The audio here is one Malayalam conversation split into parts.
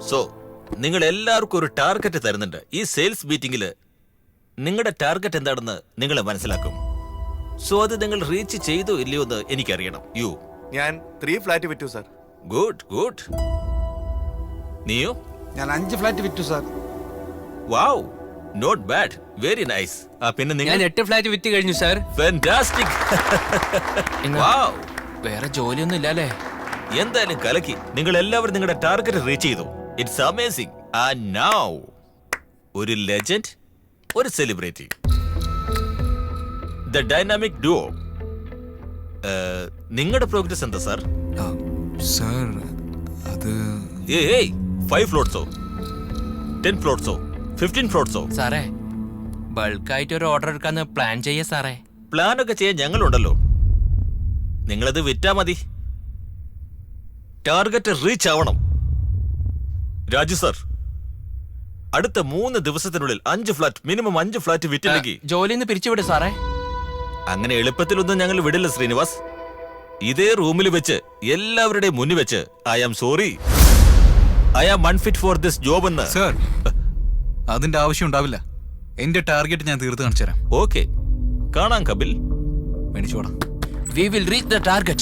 സോ നിങ്ങൾ എല്ലാവർക്കും ഒരു ടാർഗറ്റ് തരുന്നുണ്ട്. ഈ സെയിൽസ് മീറ്റിംഗിൽ നിങ്ങളുടെ ടാർഗറ്റ് എന്താണെന്ന് നിങ്ങൾ മനസ്സിലാക്കും. സോ അത് നിങ്ങൾ റീച്ച് ചെയ്തോ ഇല്ലയോ എന്ന് എനിക്കറിയണം. ഞാൻ 3 ഫ്ലാറ്റ് വിറ്റു സാർ. Good good. നീയോ? ഞാൻ 5 ഫ്ലാറ്റ് വിറ്റു sir. Wow, not bad, very nice. പിന്നെ നിങ്ങൾ? ഞാൻ 8 ഫ്ലാറ്റ് വിറ്റ് കഴിഞ്ഞു സാർ. ഫാന്റാസ്റ്റിക്. വാവ്, വേറെ ജോലിയൊന്നും ഇല്ലല്ലേ? എന്തായാലും കലക്കി. നിങ്ങൾ എല്ലാവരും നിങ്ങളുടെ ടാർഗറ്റ് റീച്ച് ചെയ്തു. It's amazing. ആൻഡ് നൗ ഒരു ലെജൻഡ്, ഒരു സെലിബ്രിറ്റി, ദ ഡൈനാമിക് ഡുവോ. നിങ്ങളുടെ പ്രോഗ്രസ് എന്താ സാർ? സാർ അത് 5 ഫ്ലോട്ട്സോ 10 ഫ്ലോട്ട്സോ 15 ഫ്ലോട്ട്സോ? സാറേ, ബൾക്കായിട്ട് ഒരു ഓർഡർ എടുക്കാന്ന് പ്ലാൻ ചെയ്യാ സാറേ. പ്ലാനൊക്കെ ചെയ്യാൻ ഞങ്ങളുണ്ടല്ലോ. നിങ്ങളത് വിറ്റാ മതി. ടാർഗറ്റ് റീച്ച് ആവണം. രാജു സർ, അടുത്ത 3 ദിവസത്തിനുള്ളിൽ 5 ഫ്ലാറ്റ്, മിനിമം 5 ഫ്ലാറ്റ് വിറ്റില്ലെങ്കിൽ ജോലിന്ന് പിരിച്ചുവിട് സാറേ. അങ്ങനെ എളുപ്പത്തിലൊന്നും ഞങ്ങൾ വിടില്ല ശ്രീനിവാസ്. ഇതേ റൂമിൽ വെച്ച് എല്ലാവരുടെയും മുന്നിൽ വെച്ച് I am sorry, I am unfit for this job എന്ന്. സാർ, അതിന്റെ ആവശ്യം ഉണ്ടാവില്ല. എന്റെ ടാർഗറ്റ് ഞാൻ തീർത്ത് കാണിച്ചു തരാം. ഓക്കെ, കാണാം Kapil. മേടിച്ചോടാം. We will reach the target.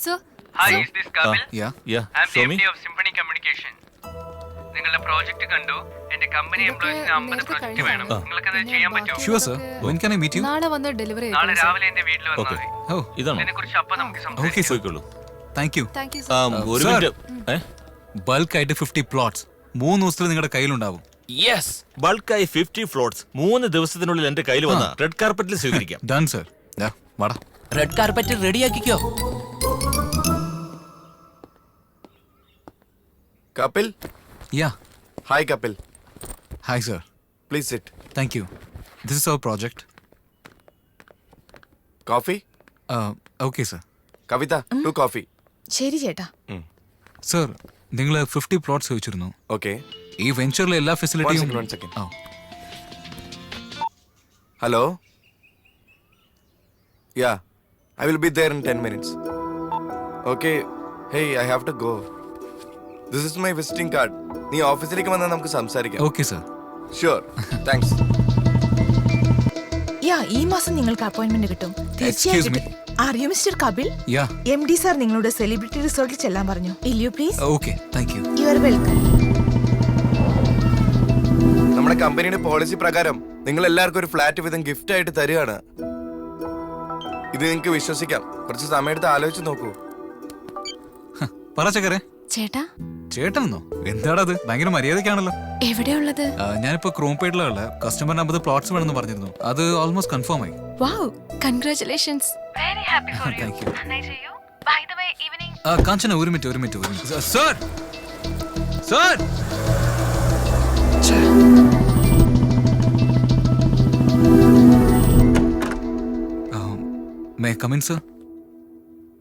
Sir, Hi, is this Kapil? Yeah, I'm the show me. MD of Symphony Communication. നിങ്ങളുടെ പ്രോജക്റ്റ് കണ്ടു. എന്റെ കമ്പനി എംപ്ലോയീസിന് 50 പ്രോജക്റ്റ് വേണം. നിങ്ങൾക്കത് ചെയ്യാൻ പറ്റുമോ? Sure sir. When can I meet you? നാളെ വന്ന് ഡെലിവറി നാളെ രാവിലെ എന്റെ വീട്ടിൽ വന്നാൽ Okay. മതി. Oh, ഇതാണോ? ഇതിനെക്കുറിച്ച് അപ്പം നമുക്ക് okay സംസാരിക്കാം. sir. പോയിക്കോളൂ. Thank you. താങ്ക് യു ഒരു Sir. മിനിറ്റ്. ബൾക്ക് ആയിട്ട് 50 പ്ലോട്ട്സ് 3 ദിവസത്തിൽ നിങ്ങളുടെ കയ്യിലുണ്ടാവും. Yes. ബൾക്കായി 50 ഫ്ലോട്ട്സ് 3 ദിവസത്തിനുള്ളിൽ എന്റെ കയ്യിൽ വന്ന റെഡ് കാർപ്പറ്റിൽ സ്വീകരിക്കാം. Done sir. വാടാ. റെഡ് കാർപ്പറ്റ് റെഡിയാക്കിക്കോ. Kapil. Yeah. Hi Kapil. Hi sir. Please sit. Thank you. This is our project. Coffee? Okay sir. Kavitha, 2 coffee. ശരി ചേട്ടാ. സർ, നിങ്ങൾ 50 പ്ലോട്ട്സ് ചോദിച്ചിരുന്നു. ഓക്കെ. ഈ വെഞ്ചറിലെ എല്ലാ ഫെസിലിറ്റിയും. One second. Hello. Yeah, I will be there in 10 minutes. Okay. Hey, I have to go. This is my visiting card. നീ ഓഫീസിലേക്ക് വന്നാൽ നമുക്ക് സംസാരിക്കാം. Okay sir. Sure. Thanks. ഈ മാസം നിങ്ങൾക്ക് അപ്പോയിന്റ്മെന്റ് കിട്ടും. Excuse me. Are you Mr. Kabil? Yeah. MD sir നിങ്ങളോട് സെലിബ്രിറ്റി റിസോർട്ടിൽ ചെല്ലാൻ പറഞ്ഞു. Will you please? Okay, thank you. You are welcome. നമ്മുടെ കമ്പനിയുടെ പോളിസി പ്രകാരം നിങ്ങൾ എല്ലാവർക്കും ഒരു ഫ്ലാറ്റ് വീതം ഗിഫ്റ്റ് ആയിട്ട് തരികയാണ്. ഇത് നിങ്ങൾക്ക് വിശ്വസിക്കാം. കുറച്ച് സമയത്ത് ആലോചിച്ച് നോക്കൂ. പറ ചക്കരെ. ചേട്ടാ, ചേട്ടനെന്നോ? എന്താടത്? ഭയങ്കര മര്യാദക്കാണല്ലോ. എവിടെയുള്ളത്? ഞാനിപ്പോ ക്രോംപേട്ടിലുള്ള കസ്റ്റമറിന് 50 പ്ലോട്ട്സ് വേണമെന്ന് പറഞ്ഞിരുന്നു. അത് ഓൾമോസ്റ്റ് കൺഫേം ആയി. Wow, congratulations. Very happy for you. Thank you. നന്നായി ചെയ്യൂ. By the way, evening. Kanchana, ഒരു minute. Sir, sir. May come in sir?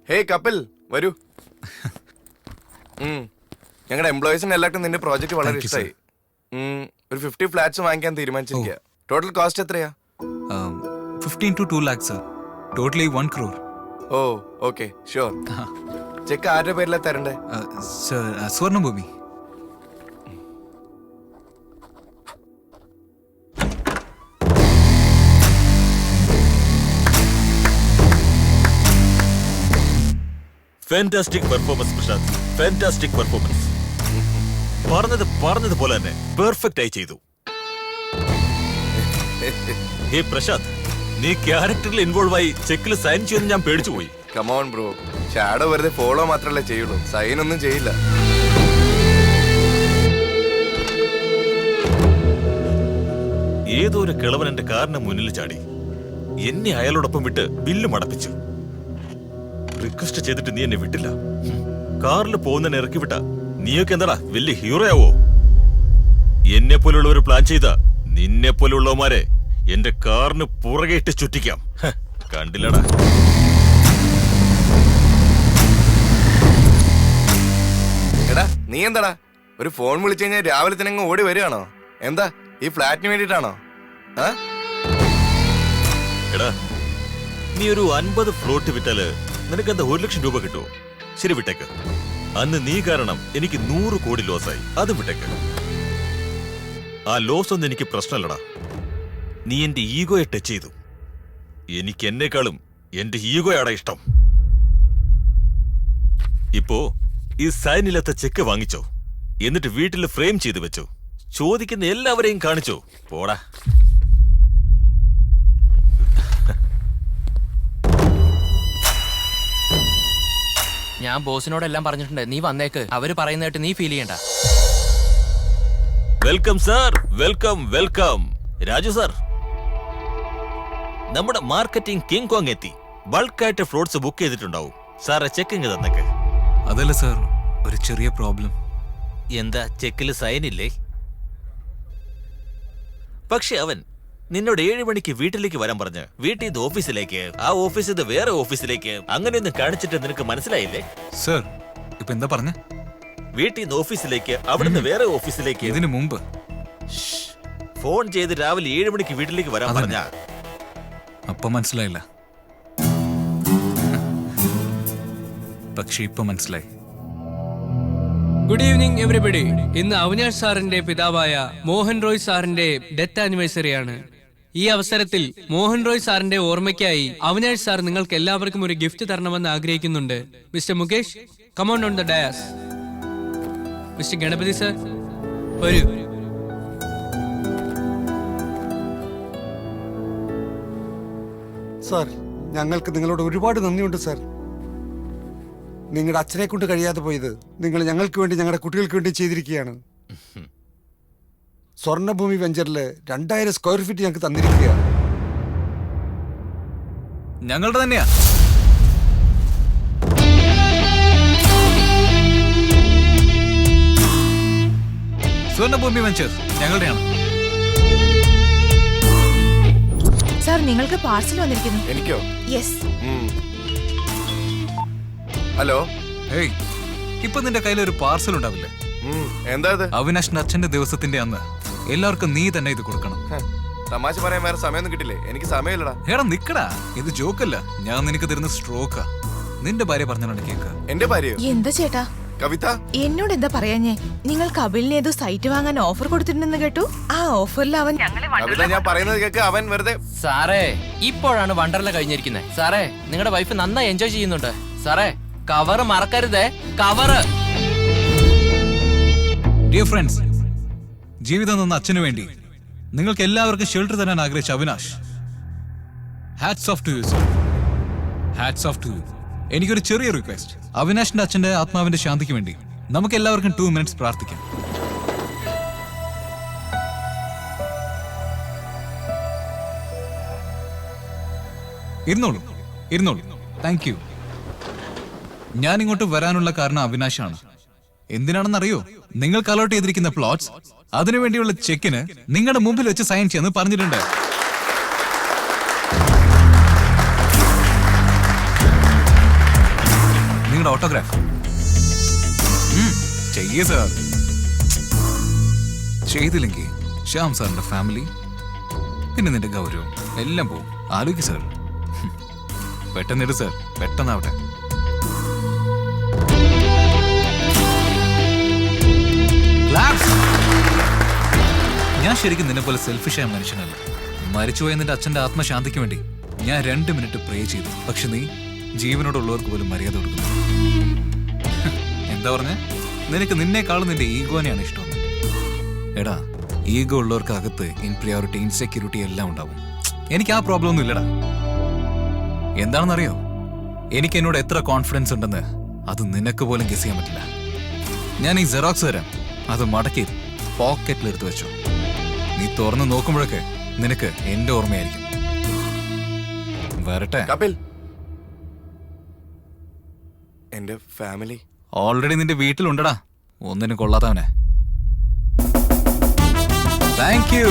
Hey Kapil, വരൂ. ഞങ്ങളുടെ എംപ്ലോയീസിന് എല്ലാവർക്കും നിന്റെ പ്രോജക്റ്റ് വളരെ Thank you, sir. ഇഷ്ടമായി. ഒരു 50 ഫ്ലാറ്റ്സ് വാങ്ങിക്കാൻ തീരുമാനിച്ചിരിക്കുക. ടോട്ടൽ കോസ്റ്റ് എത്രയാ? 15 to 2 lakhs sir. Totally 1 crore. Oh, okay, sure. Cheque ആരുടെ പേരിലാ തരണ്ടേ? Sir, Swarnabhoomi. Fantastic performance Prashanth, fantastic performance. പറഞ്ഞതുപോലെ തന്നെ പെർഫെക്റ്റ് ആയി ചെയ്തു. ഹേ പ്രശാന്ത്, നീ ക്യാരക്ടറിൽ ഇൻവോൾവ് ആയി ചെക്കിൽ സൈൻ ചെയ്യുന്ന ഞാൻ പേടിച്ചു പോയി. കമോൺ ബ്രോ, ഷാഡോ വെറുതെ ഫോളോ മാത്രമല്ലേ ചെയ്യുള്ളൂ, സൈൻ ഒന്നും ചെയ്യില്ല. ഏതോ ഒരു കിളവൻ എന്റെ കാറിന് മുന്നിൽ ചാടി എന്നെ അയാളോടൊപ്പം വിട്ട് ബില്ല് മടപ്പിച്ചു. റിക്വസ്റ്റ് ചെയ്തിട്ട് നീ എന്നെ വിട്ടില്ല. കാറിൽ പോകുന്നതിനെ ഇറക്കി വിട്ട നീയൊക്കെ എന്താടാ വലിയ ഹീറോ ആവോ? എന്നെ പോലുള്ളവർ പ്ലാൻ ചെയ്ത നിന്നെ പോലുള്ളവന്മാരെ എന്റെ കാറിന് പുറകെ ഇട്ട് ചുറ്റിക്കാം. കണ്ടില്ലടാ. എടാ നീ എന്താടാ ഒരു ഫോൺ വിളിച്ചു കഴിഞ്ഞാൽ രാവിലെ തന്നെ അങ്ങ് ഓടി വരികയാണോ? എന്താ ഈ ഫ്ലാറ്റിന് വേണ്ടിട്ടാണോ? എടാ നീ ഒരു 50 ഫ്ലോട്ട് വിറ്റാല് നിനക്ക് എന്താ 1 ലക്ഷം രൂപ കിട്ടുമോ? ശരി, വിട്ടേക്ക്. അന്ന് നീ കാരണം എനിക്ക് 100 കോടി ലോസായി, അത് വിട്ടേക്ക്. ആ ലോസ് ഒന്നും എനിക്ക് പ്രശ്നമല്ലടാ. നീ എന്റെ ഈഗോയെ ടച്ച് ചെയ്തു. എനിക്ക് എന്നെക്കാളും എന്റെ ഈഗോയാടാ ഇഷ്ടം. ഇപ്പോ ഈ സൈനില്ലാത്ത ചെക്ക് വാങ്ങിച്ചോ, എന്നിട്ട് വീട്ടിൽ ഫ്രെയിം ചെയ്തു വെച്ചോ, ചോദിക്കുന്ന എല്ലാവരെയും കാണിച്ചോ. പോടാ. ഞാൻ ബോസിനോടെല്ലാം പറഞ്ഞിട്ടുണ്ട്, നീ വന്നേക്ക്. അവര് പറയുന്നതായിട്ട് നീ ഫീൽ ചെയ്യണ്ട. Welcome sir, welcome welcome. Raju sir, നമ്മുടെ മാർക്കറ്റിംഗ് കിങ് കോങ് എത്തി. ബൾക്കായിട്ട് ഫ്രൂട്ട്സ് ബുക്ക് ചെയ്തിട്ടുണ്ടാവും. സാറെ ചെക്കിങ് തന്നേക്ക്. അതല്ല സാർ, ഒരു ചെറിയ പ്രോബ്ലം. എന്താ, ചെക്കിൽ സൈൻ ഇല്ലേ? പക്ഷെ അവൻ നിന്നോട് 7 മണിക്ക് വീട്ടിലേക്ക് വരാൻ പറഞ്ഞ് വീട്ടിൽ നിന്ന് ഓഫീസിലേക്ക്, ആ ഓഫീസിൽ നിന്ന് വേറെ ഓഫീസിലേക്ക്, അങ്ങനെയൊന്നും കാണിച്ചിട്ട് നിനക്ക് മനസ്സിലായില്ലേ? സാർ, ഇപ്പൊ എന്താ പറഞ്ഞ? വീട്ടിൽ നിന്ന് ഓഫീസിലേക്ക്, അവിടുന്ന് വേറെ ഓഫീസിലേക്ക്. ഇതിനു മുമ്പ് ഫോൺ ചെയ്ത് രാവിലെ 7 മണിക്ക് വീട്ടിലേക്ക് വരാൻ പറഞ്ഞ. അപ്പൊ മനസ്സിലായില്ല, പക്ഷെ ഇപ്പൊ മനസ്സിലായി. Good evening everybody. ഇന്ന് അവിനാഷ് സാറിന്റെ പിതാവായ മോഹൻ റോയ് സാറിന്റെ ഡെത്ത് ആനിവേഴ്സറി ആണ്. ഈ അവസരത്തിൽ മോഹൻ റോയ് സാറിന്റെ ഓർമ്മയ്ക്കായി അവിനാഷ് സാർ നിങ്ങൾക്ക് എല്ലാവർക്കും ഒരു ഗിഫ്റ്റ് തരണമെന്ന് ആഗ്രഹിക്കുന്നുണ്ട്. Mister Mukesh, come on the dais. Mister Ganapathi sir, വരൂ. സാർ, ഞങ്ങൾക്ക് നിങ്ങളോട് ഒരുപാട് നന്ദിയുണ്ട് സാർ. നിങ്ങളുടെ അച്ഛനെ കൊണ്ട് കഴിയാതെ പോയത് നിങ്ങൾ ഞങ്ങൾക്ക് വേണ്ടി, ഞങ്ങളുടെ കുട്ടികൾക്ക് വേണ്ടി ചെയ്തിരിക്കുകയാണ്. സ്വർണ്ണഭൂമി വെഞ്ചറിൽ 2000 സ്ക്വയർ ഫീറ്റ് ഞങ്ങൾക്ക് തന്നിരിക്കുകയാണ്. ഞങ്ങളുടെ തന്നെയാ. സ്വർണ്ണഭൂമി വെഞ്ചേഴ്സ് ഞങ്ങളുടെയാണ്. സാർ, നിങ്ങൾക്ക് പാർസൽ വന്നിരിക്കുന്നു. എനിക്കോ? യെസ്. ഹലോ. ഏയ്, ഇപ്പൊ നിന്റെ കയ്യിൽ ഒരു പാർസൽ ഉണ്ടാവില്ലേ? എന്താ ഇത്? അവിനാഷിന്റെ അച്ഛന്റെ ദിവസത്തിന്റെ അന്ന് എല്ലാവർക്കും നീ തന്നെ ഇത് കൊടുക്കണം. തമാശ പറയാൻ വേറെ സമയമൊന്നും കിട്ടില്ലേ? എനിക്ക് സമയമില്ലടാ. എടാ നിക്കടാ, ഇത് ജോക്കല്ല. ഞാൻ നിനക്ക് തരുന്ന സ്ട്രോക്കാ. നിന്റെ ഭാര്യ പറഞ്ഞാണ് കേക്ക്. എന്റെ ഭാര്യയോ? എന്താ ചേട്ടാ? കവിത, എന്നോട് എന്താ പറയാഞ്ഞേ? നിങ്ങൾ കപിലിന് ഏതോ സൈറ്റ് വാങ്ങാൻ ഓഫർ കൊടുത്തിട്ടുണ്ടെന്ന് കേട്ടു. ആ ഓഫറിൽ അവൻ കവിത, ഞാൻ പറയുന്നത് കേക്ക്. അവൻ വെറുതെ. സാറേ, ഇപ്പോഴാണ് വണ്ടർല കഴിഞ്ഞിരിക്കുന്നത്. സാറേ, നിങ്ങളുടെ വൈഫ് നന്നായി എൻജോയ് ചെയ്യുന്നുണ്ട്. സാറേ, കവറ് മറക്കരുതേ, കവറ്. ഡിയർ ഫ്രണ്ട്സ്, ജീവിതം എന്ന അച്ഛനു വേണ്ടി നിങ്ങൾക്ക് എല്ലാവർക്കും ഷെൽട്ടർ തരാൻ ആഗ്രഹിച്ച Avinash, hats off to you sir. Hats off to you. എനിക്കൊരു ചെറിയ റിക്വസ്റ്റ്. അവിനാഷിന്റെ അച്ഛന്റെ ആത്മാവിന്റെ ശാന്തിക്ക് വേണ്ടി നമുക്ക് എല്ലാവർക്കും 2 മിനിറ്റ്സ് പ്രാർത്ഥിക്കാം. ഇരുന്നോളൂ, ഇരുന്നോളൂ. Thank you. ഞാൻ ഇങ്ങോട്ട് വരാനുള്ള കാരണം അവിനാശാണ്. എന്തിനാണെന്നറിയോ? നിങ്ങൾക്ക് അലോട്ട് ചെയ്തിരിക്കുന്ന പ്ലോട്ട്സ്, അതിനുവേണ്ടിയുള്ള ചെക്കിന് നിങ്ങളുടെ മുമ്പിൽ വെച്ച് സൈൻ ചെയ്യാന്ന് പറഞ്ഞിട്ടുണ്ട്. നിങ്ങളുടെ ഓട്ടോഗ്രാഫ് ചെയ്യേ സാർ. ചെയ്തില്ലെങ്കിൽ ശ്യാം സാറിന്റെ ഫാമിലി, പിന്നെ നിന്റെ ഗൗരവം എല്ലാം പോവും. ആലോചിക്ക് സാർ. പെട്ടെന്നിട് സാർ, പെട്ടെന്നാവട്ടെ. ഞാൻ ശരിക്കും നിന്നെ പോലെ സെൽഫിഷായ മനുഷ്യനല്ല. മരിച്ചുപോയ നിന്റെ അച്ഛന്റെ ആത്മശാന്തിക്ക് വേണ്ടി ഞാൻ 2 മിനിറ്റ് പ്രേ ചെയ്തു. പക്ഷെ നീ ജീവനോടുള്ളവർക്ക് പോലും മര്യാദ കൊടുക്കുന്നു. എന്താ പറഞ്ഞ? നിനക്ക് നിന്നേക്കാളും നിന്റെ ഈഗോനെയാണ് ഇഷ്ടം. എടാ, ഈഗോ ഉള്ളവർക്ക് അകത്ത് ഇൻപ്രിയോറിറ്റി, ഇൻസെക്യൂരിറ്റി എല്ലാം ഉണ്ടാവും. എനിക്ക് ആ പ്രോബ്ലം ഒന്നും ഇല്ലടാ. എന്താണെന്നറിയോ? എനിക്ക് എന്നോട് എത്ര കോൺഫിഡൻസ് ഉണ്ടെന്ന് അത് നിനക്ക് പോലും ഗസ് ചെയ്യാൻ പറ്റില്ല. ഞാൻ ഈ ജെറോക്സ് തരാം, അത് മടക്കി പോക്കറ്റിൽ എടുത്തു വെച്ചോ. നീ തുറന്ന് നോക്കുമ്പോഴൊക്കെ നിനക്ക് എന്റെ ഓർമ്മയായിരിക്കും. വരട്ടെ. കപിൽ, എന്റെ ഫാമിലി ഓൾറെഡി നിന്റെ വീട്ടിലുണ്ടടാ, ഒന്നിനും കൊള്ളാത്തവനെ. Thank you.